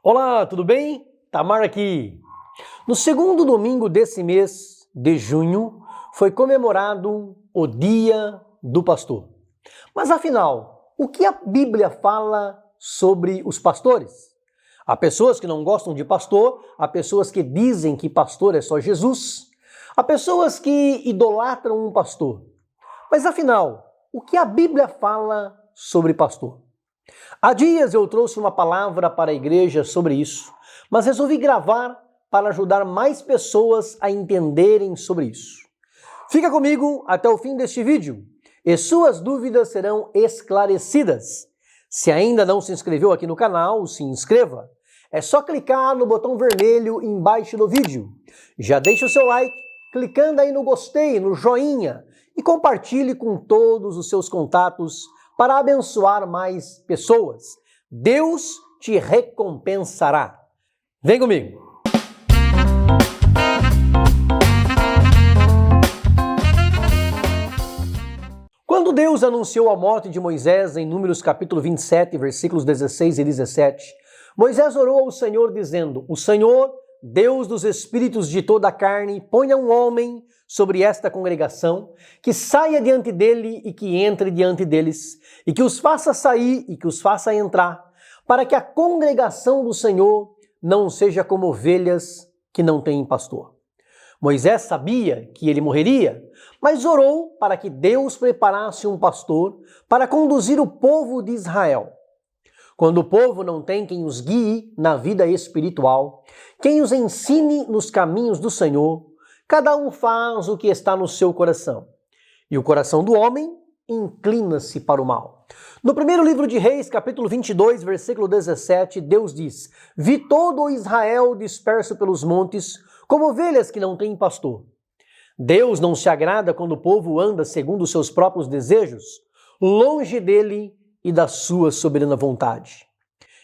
Olá, tudo bem? Tamar aqui. No segundo domingo desse mês de junho foi comemorado o Dia do Pastor. Mas afinal, o que a Bíblia fala sobre os pastores? Há pessoas que não gostam de pastor, há pessoas que dizem que pastor é só Jesus, há pessoas que idolatram um pastor. Mas afinal, o que a Bíblia fala sobre pastor? Há dias eu trouxe uma palavra para a igreja sobre isso, mas resolvi gravar para ajudar mais pessoas a entenderem sobre isso. Fica comigo até o fim deste vídeo e suas dúvidas serão esclarecidas. Se ainda não se inscreveu aqui no canal, se inscreva. É só clicar no botão vermelho embaixo do vídeo. Já deixa o seu like, clicando aí no gostei, no joinha e compartilhe com todos os seus contatos para abençoar mais pessoas. Deus te recompensará. Vem comigo. Quando Deus anunciou a morte de Moisés em Números capítulo 27, versículos 16 e 17, Moisés orou ao Senhor dizendo: O Senhor, Deus dos espíritos de toda a carne, ponha um homem sobre esta congregação, que saia diante dele e que entre diante deles, e que os faça sair e que os faça entrar, para que a congregação do Senhor não seja como ovelhas que não têm pastor. Moisés sabia que ele morreria, mas orou para que Deus preparasse um pastor para conduzir o povo de Israel. Quando o povo não tem quem os guie na vida espiritual, quem os ensine nos caminhos do Senhor, cada um faz o que está no seu coração. E o coração do homem inclina-se para o mal. No primeiro livro de Reis, capítulo 22, versículo 17, Deus diz: Vi todo o Israel disperso pelos montes, como ovelhas que não têm pastor. Deus não se agrada quando o povo anda segundo os seus próprios desejos, longe dele e da sua soberana vontade.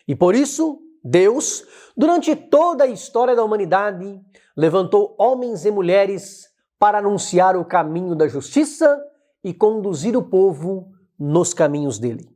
E por isso, Deus, durante toda a história da humanidade, levantou homens e mulheres para anunciar o caminho da justiça e conduzir o povo nos caminhos dele.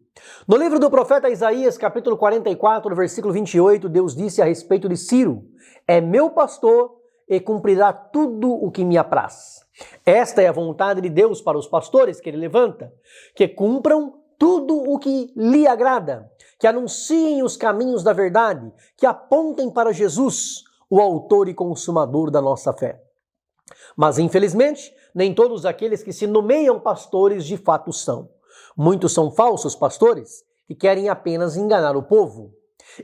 No livro do profeta Isaías, capítulo 44, versículo 28, Deus disse a respeito de Ciro: É meu pastor e cumprirá tudo o que me apraz. Esta é a vontade de Deus para os pastores que ele levanta, que cumpram tudo o que lhe agrada, que anunciem os caminhos da verdade, que apontem para Jesus, o autor e consumador da nossa fé. Mas, infelizmente, nem todos aqueles que se nomeiam pastores de fato são. Muitos são falsos pastores que querem apenas enganar o povo.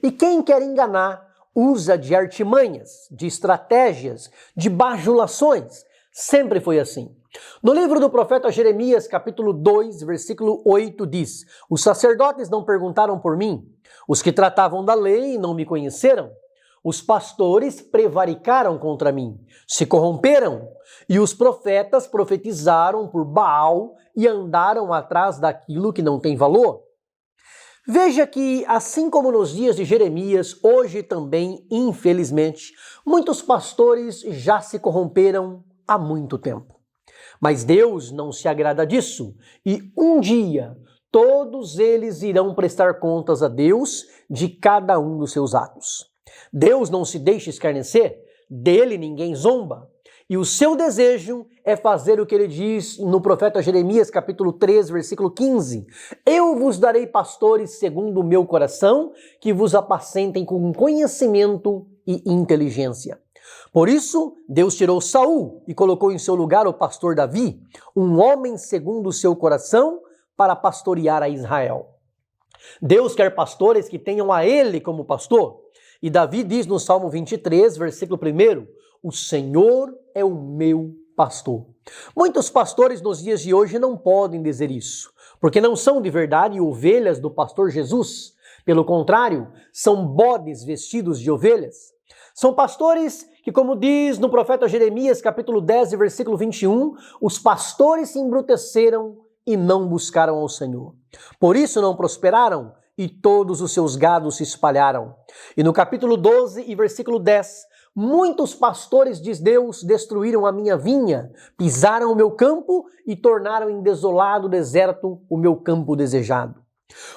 E quem quer enganar usa de artimanhas, de estratégias, de bajulações. Sempre foi assim. No livro do profeta Jeremias, capítulo 2, versículo 8, diz: Os sacerdotes não perguntaram por mim, os que tratavam da lei não me conheceram, os pastores prevaricaram contra mim, se corromperam, e os profetas profetizaram por Baal e andaram atrás daquilo que não tem valor. Veja que, assim como nos dias de Jeremias, hoje também, infelizmente, muitos pastores já se corromperam há muito tempo. Mas Deus não se agrada disso, e um dia todos eles irão prestar contas a Deus de cada um dos seus atos. Deus não se deixa escarnecer, dele ninguém zomba. E o seu desejo é fazer o que ele diz no profeta Jeremias, capítulo 3, versículo 15. Eu vos darei pastores segundo o meu coração, que vos apacentem com conhecimento e inteligência. Por isso, Deus tirou Saul e colocou em seu lugar o pastor Davi, um homem segundo o seu coração, para pastorear a Israel. Deus quer pastores que tenham a ele como pastor. E Davi diz no Salmo 23, versículo 1, O Senhor é o meu pastor. Muitos pastores nos dias de hoje não podem dizer isso, porque não são de verdade ovelhas do pastor Jesus. Pelo contrário, são bodes vestidos de ovelhas. São pastores que, como diz no profeta Jeremias, capítulo 10, versículo 21, os pastores se embruteceram e não buscaram ao Senhor. Por isso não prosperaram e todos os seus gados se espalharam. E no capítulo 12 e versículo 10, muitos pastores, diz Deus, destruíram a minha vinha, pisaram o meu campo e tornaram em desolado deserto o meu campo desejado.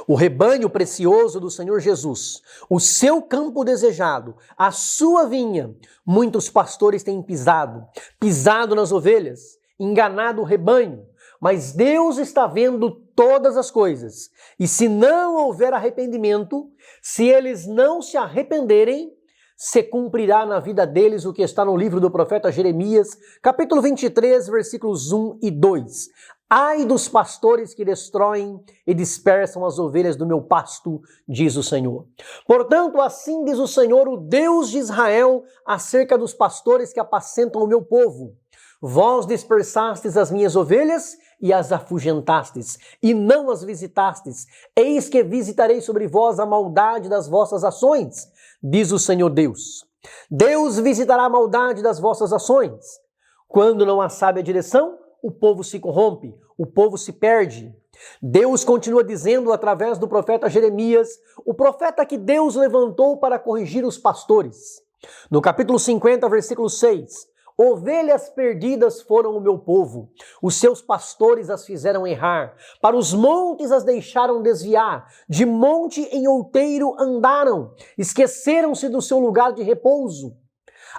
O rebanho precioso do Senhor Jesus, o seu campo desejado, a sua vinha, muitos pastores têm pisado nas ovelhas, enganado o rebanho, mas Deus está vendo todas as coisas. E se não houver arrependimento, se eles não se arrependerem, se cumprirá na vida deles o que está no livro do profeta Jeremias, capítulo 23, versículos 1 e 2. Ai dos pastores que destroem e dispersam as ovelhas do meu pasto, diz o Senhor. Portanto, assim diz o Senhor, o Deus de Israel, acerca dos pastores que apacentam o meu povo. Vós dispersastes as minhas ovelhas e as afugentastes, e não as visitastes. Eis que visitarei sobre vós a maldade das vossas ações, diz o Senhor Deus. Deus visitará a maldade das vossas ações. Quando não há sábia direção, o povo se corrompe, o povo se perde. Deus continua dizendo através do profeta Jeremias, o profeta que Deus levantou para corrigir os pastores. No capítulo 50, versículo 6, ovelhas perdidas foram o meu povo, os seus pastores as fizeram errar, para os montes as deixaram desviar, de monte em outeiro andaram, esqueceram-se do seu lugar de repouso.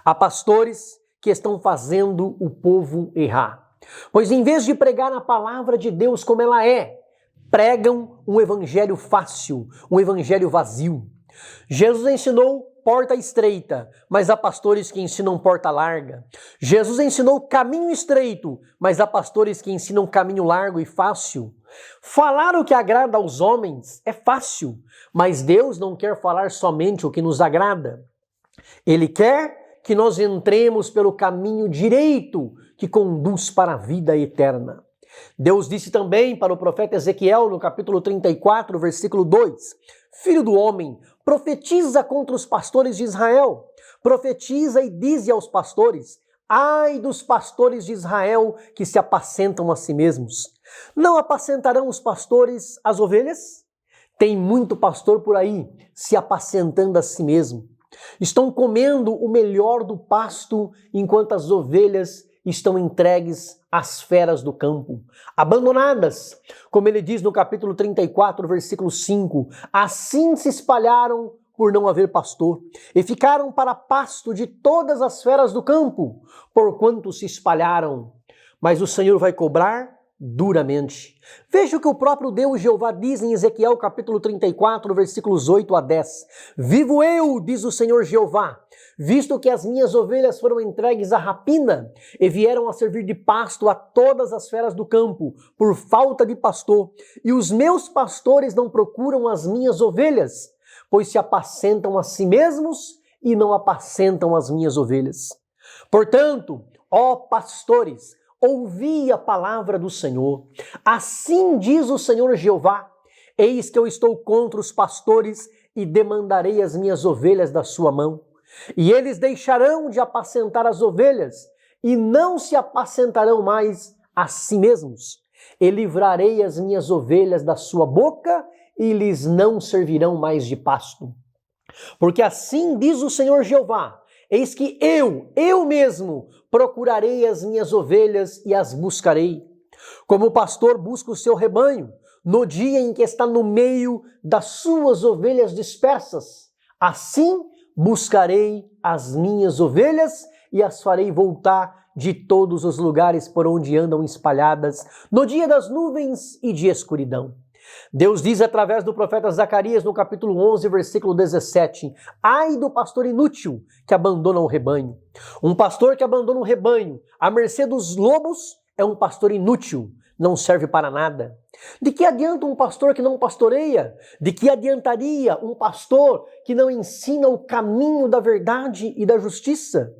Há pastores que estão fazendo o povo errar. Pois em vez de pregar a palavra de Deus como ela é, pregam um evangelho fácil, um evangelho vazio. Jesus ensinou porta estreita, mas há pastores que ensinam porta larga. Jesus ensinou caminho estreito, mas há pastores que ensinam caminho largo e fácil. Falar o que agrada aos homens é fácil, mas Deus não quer falar somente o que nos agrada. Ele quer que nós entremos pelo caminho direito que conduz para a vida eterna. Deus disse também para o profeta Ezequiel, no capítulo 34, versículo 2, Filho do homem, profetiza contra os pastores de Israel. Profetiza e dize aos pastores, ai dos pastores de Israel que se apacentam a si mesmos. Não apacentarão os pastores as ovelhas? Tem muito pastor por aí se apacentando a si mesmo. Estão comendo o melhor do pasto enquanto as ovelhas estão entregues às feras do campo, abandonadas. Como ele diz no capítulo 34, versículo 5, assim se espalharam por não haver pastor, e ficaram para pasto de todas as feras do campo, porquanto se espalharam. Mas o Senhor vai cobrar duramente. Veja o que o próprio Deus Jeová diz em Ezequiel capítulo 34, versículos 8 a 10. Vivo eu, diz o Senhor Jeová, visto que as minhas ovelhas foram entregues à rapina e vieram a servir de pasto a todas as feras do campo, por falta de pastor, e os meus pastores não procuram as minhas ovelhas, pois se apacentam a si mesmos e não apacentam as minhas ovelhas. Portanto, ó pastores, ouvi a palavra do Senhor. Assim diz o Senhor Jeová, eis que eu estou contra os pastores e demandarei as minhas ovelhas da sua mão. E eles deixarão de apacentar as ovelhas e não se apacentarão mais a si mesmos. E livrarei as minhas ovelhas da sua boca e lhes não servirão mais de pasto. Porque assim diz o Senhor Jeová, eis que eu mesmo, procurarei as minhas ovelhas e as buscarei. Como o pastor busca o seu rebanho, no dia em que está no meio das suas ovelhas dispersas, assim buscarei as minhas ovelhas e as farei voltar de todos os lugares por onde andam espalhadas, no dia das nuvens e de escuridão. Deus diz através do profeta Zacarias no capítulo 11, versículo 17, ai do pastor inútil que abandona o rebanho. Um pastor que abandona o rebanho à mercê dos lobos é um pastor inútil, não serve para nada. De que adianta um pastor que não pastoreia? De que adiantaria um pastor que não ensina o caminho da verdade e da justiça?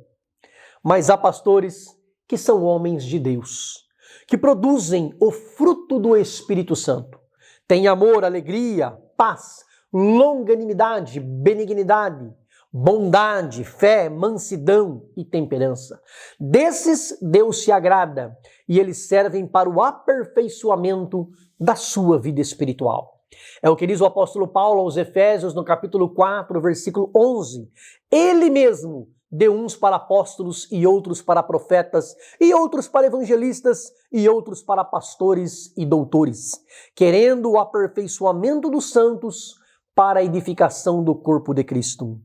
Mas há pastores que são homens de Deus, que produzem o fruto do Espírito Santo. Tem amor, alegria, paz, longanimidade, benignidade, bondade, fé, mansidão e temperança. Desses Deus se agrada e eles servem para o aperfeiçoamento da sua vida espiritual. É o que diz o apóstolo Paulo aos Efésios no capítulo 4, versículo 11. Ele mesmo de uns para apóstolos e outros para profetas e outros para evangelistas e outros para pastores e doutores, querendo o aperfeiçoamento dos santos para a edificação do corpo de Cristo.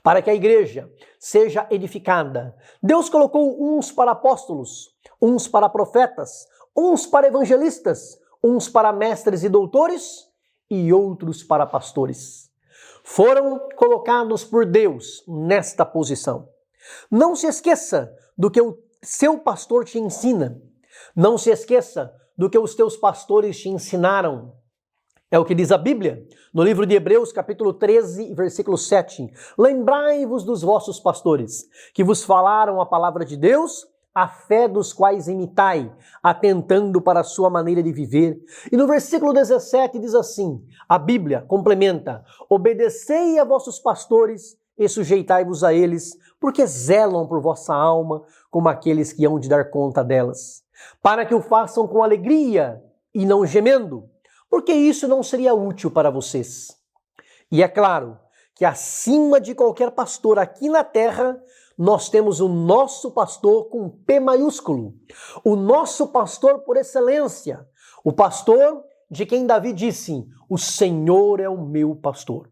Para que a igreja seja edificada, Deus colocou uns para apóstolos, uns para profetas, uns para evangelistas, uns para mestres e doutores e outros para pastores. Foram colocados por Deus nesta posição. Não se esqueça do que o seu pastor te ensina. Não se esqueça do que os teus pastores te ensinaram. É o que diz a Bíblia, no livro de Hebreus, capítulo 13, versículo 7. Lembrai-vos dos vossos pastores, que vos falaram a palavra de Deus, a fé dos quais imitai, atentando para a sua maneira de viver. E no versículo 17 diz assim, a Bíblia complementa, obedecei a vossos pastores e sujeitai-vos a eles, porque zelam por vossa alma, como aqueles que hão de dar conta delas, para que o façam com alegria e não gemendo, porque isso não seria útil para vocês. E é claro que acima de qualquer pastor aqui na terra, nós temos o nosso pastor com P maiúsculo, o nosso pastor por excelência, o pastor de quem Davi disse, o Senhor é o meu pastor.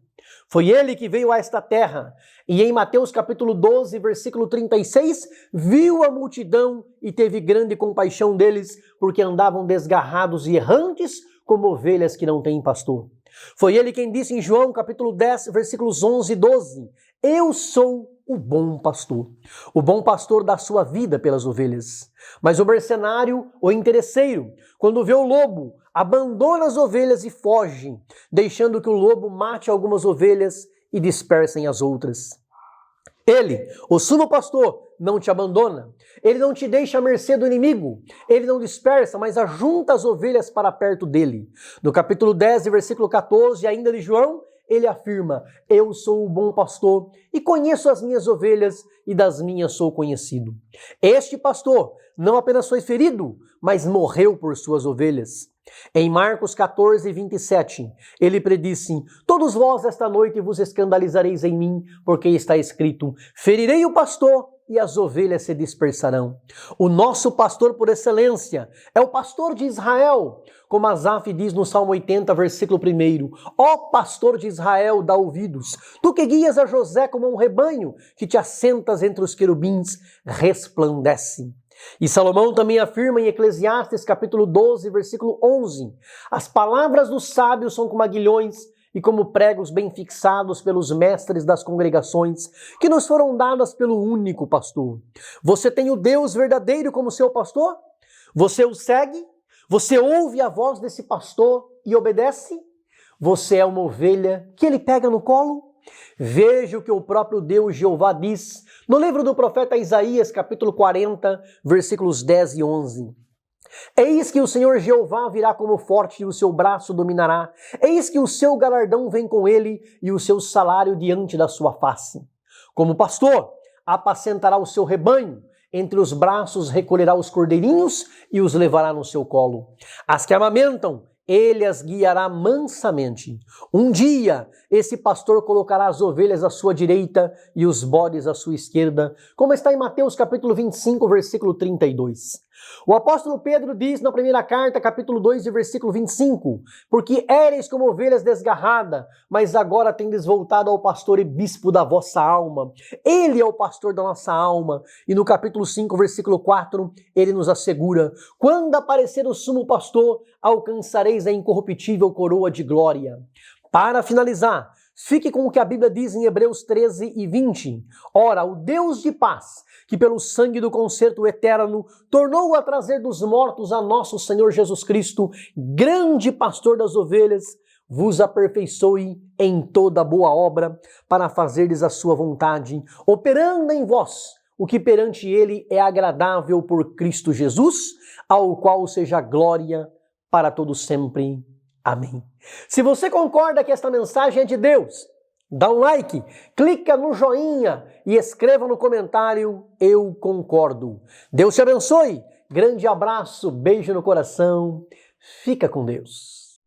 Foi ele que veio a esta terra e em Mateus capítulo 12, versículo 36, viu a multidão e teve grande compaixão deles, porque andavam desgarrados e errantes como ovelhas que não têm pastor. Foi ele quem disse em João capítulo 10, versículos 11 e 12, eu sou o bom pastor dá sua vida pelas ovelhas. Mas o mercenário, o interesseiro, quando vê o lobo, abandona as ovelhas e foge, deixando que o lobo mate algumas ovelhas e dispersem as outras. Ele, o sumo pastor, não te abandona, ele não te deixa à mercê do inimigo, ele não dispersa, mas ajunta as ovelhas para perto dele. No capítulo 10, versículo 14, ainda de João, ele afirma, eu sou o bom pastor e conheço as minhas ovelhas e das minhas sou conhecido. Este pastor não apenas foi ferido, mas morreu por suas ovelhas. Em Marcos 14, 27, ele predisse, todos vós esta noite vos escandalizareis em mim, porque está escrito, ferirei o pastor e as ovelhas se dispersarão. O nosso pastor por excelência é o pastor de Israel, como Asaf diz no Salmo 80, versículo 1, ó pastor de Israel, dá ouvidos, tu que guias a José como um rebanho, que te assentas entre os querubins, resplandece. E Salomão também afirma em Eclesiastes capítulo 12, versículo 11, as palavras dos sábios são como aguilhões e como pregos bem fixados pelos mestres das congregações, que nos foram dadas pelo único pastor. Você tem o Deus verdadeiro como seu pastor? Você o segue? Você ouve a voz desse pastor e obedece? Você é uma ovelha que ele pega no colo? Veja o que o próprio Deus Jeová diz no livro do profeta Isaías, capítulo 40, versículos 10 e 11. Eis que o Senhor Jeová virá como forte e o seu braço dominará. Eis que o seu galardão vem com ele e o seu salário diante da sua face. Como pastor, apacentará o seu rebanho. Entre os braços recolherá os cordeirinhos e os levará no seu colo. As que amamentam, ele as guiará mansamente. Um dia, esse pastor colocará as ovelhas à sua direita e os bodes à sua esquerda, como está em Mateus capítulo 25, versículo 32. O apóstolo Pedro diz na primeira carta, capítulo 2, versículo 25, porque éreis como ovelhas desgarradas, mas agora tendes voltado ao pastor e bispo da vossa alma. Ele é o pastor da nossa alma. E no capítulo 5, versículo 4, ele nos assegura, quando aparecer o sumo pastor, alcançareis a incorruptível coroa de glória. Para finalizar, fique com o que a Bíblia diz em Hebreus 13 e 20. Ora, o Deus de paz, que pelo sangue do concerto eterno tornou a trazer dos mortos a nosso Senhor Jesus Cristo, grande pastor das ovelhas, vos aperfeiçoe em toda boa obra, para fazerdes a sua vontade, operando em vós o que perante ele é agradável por Cristo Jesus, ao qual seja glória para todos sempre. Amém. Se você concorda que esta mensagem é de Deus, dá um like, clica no joinha e escreva no comentário, eu concordo. Deus te abençoe. Grande abraço, beijo no coração. Fica com Deus.